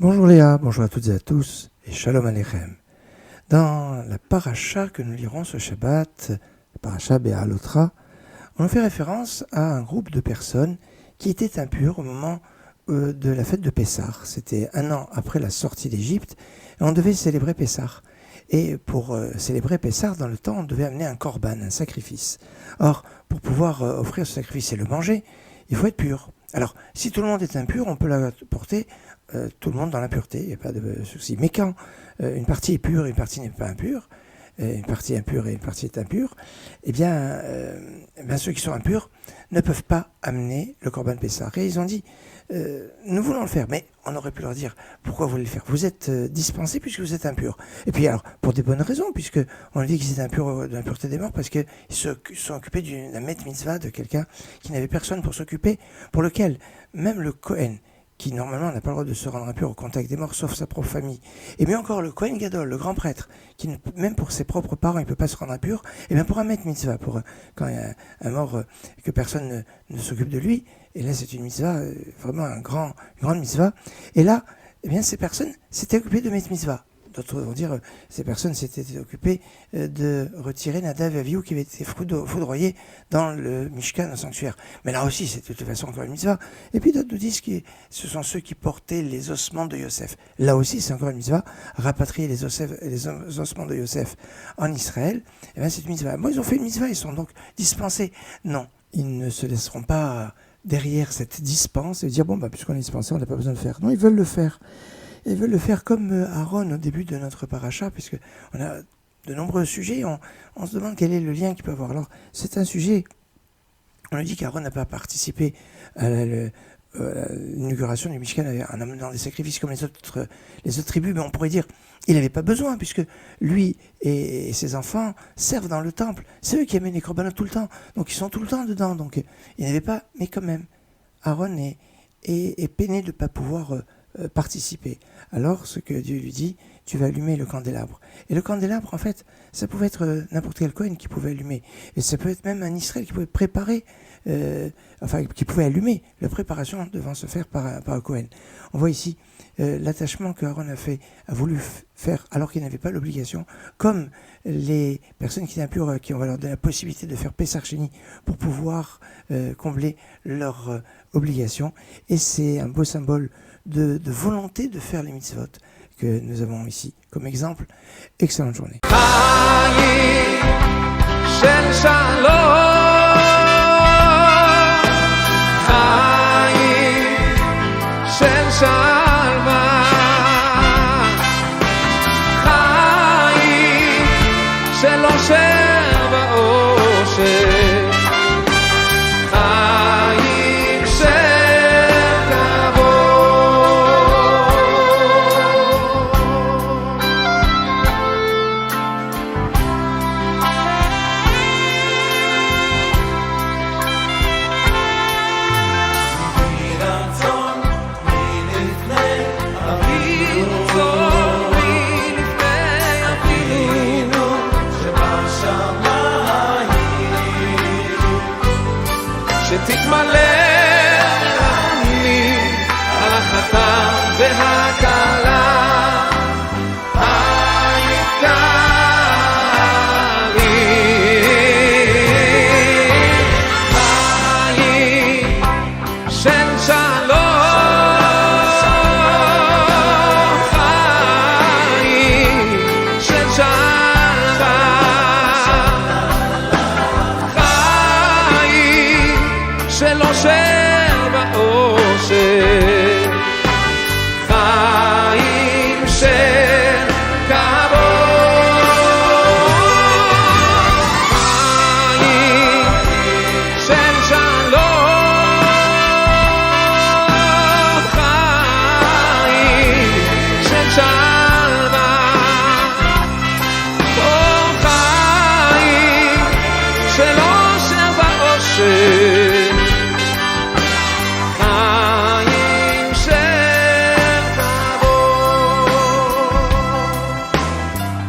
Bonjour Léa, bonjour à toutes et à tous, et Shalom Aleichem. Dans la paracha que nous lirons ce Shabbat, la paracha Béalotra, on fait référence à un groupe de personnes qui étaient impures au moment de la fête de Pessah. C'était 1 an après la sortie d'Égypte, et on devait célébrer Pessah. Et pour célébrer Pessah, dans le temps, on devait amener un korban, un sacrifice. Or, pour pouvoir offrir ce sacrifice et le manger, il faut être pur. Alors, si tout le monde est impur, on peut l'apporter tout le monde dans l'impureté, il n'y a pas de souci. Mais quand une partie est pure et une partie n'est pas impure, une partie est impure et une partie est impure, eh bien ceux qui sont impurs ne peuvent pas amener le korban Pessah. Et ils ont dit, nous voulons le faire, mais on aurait pu leur dire, pourquoi vous voulez le faire? Vous êtes dispensés puisque vous êtes impurs. Et puis alors, pour des bonnes raisons, puisque on dit qu'ils étaient impurs de l'impureté des morts, parce qu'ils se sont occupés d'un met mitzvah de quelqu'un qui n'avait personne pour s'occuper, pour lequel même le Kohen, qui normalement n'a pas le droit de se rendre impur au contact des morts, sauf sa propre famille. Et bien encore, le Kohen Gadol, le grand prêtre, qui même pour ses propres parents, il ne peut pas se rendre impur, et bien pour un maître mitzvah, quand il y a un mort, que personne ne s'occupe de lui, et là c'est une mitzvah, vraiment une grande mitzvah, et là, eh bien ces personnes s'étaient occupées de maître mitzvah. D'autres vont dire, ces personnes s'étaient occupées de retirer Nadav et Avihu qui avaient été foudroyés dans le Mishkan, le sanctuaire. Mais là aussi, c'est de toute façon encore une mitzvah. Et puis d'autres nous disent que ce sont ceux qui portaient les ossements de Yosef. Là aussi, c'est encore une mitzvah. Rapatrier les ossements de Yosef en Israël, eh bien, c'est une mitzvah. Moi, ils ont fait une mitzvah, ils sont donc dispensés. Non, ils ne se laisseront pas derrière cette dispense et dire, bon, puisqu'on est dispensé, on n'a pas besoin de le faire. Non, ils veulent le faire. Ils veulent le faire comme Aaron au début de notre paracha, puisque on a de nombreux sujets, on se demande quel est le lien qu'il peut avoir. Alors, c'est un sujet, on nous dit qu'Aaron n'a pas participé à l'inauguration du Mishkan en amenant des sacrifices comme les autres tribus, mais on pourrait dire il n'avait pas besoin, puisque lui et ses enfants servent dans le temple. C'est eux qui amènent les korbanot tout le temps, donc ils sont tout le temps dedans, donc il n'avait pas, mais quand même, Aaron est peiné de ne pas pouvoir participer. Alors, ce que Dieu lui dit, tu vas allumer le candélabre. Et le candélabre, en fait, ça pouvait être n'importe quel Kohen qui pouvait allumer. Et ça peut être même un Israël qui pouvait préparer, qui pouvait allumer. La préparation devant se faire par un Kohen. On voit ici l'attachement que Aaron a voulu faire alors qu'il n'avait pas l'obligation, comme les personnes qui étaient impures, qui on va leur donner la possibilité de faire Pessah Sheni pour pouvoir combler leur obligation. Et c'est un beau symbole de volonté de faire les mitzvot que nous avons ici comme exemple. Excellente journée. שתתמלא אני על החתן והכלה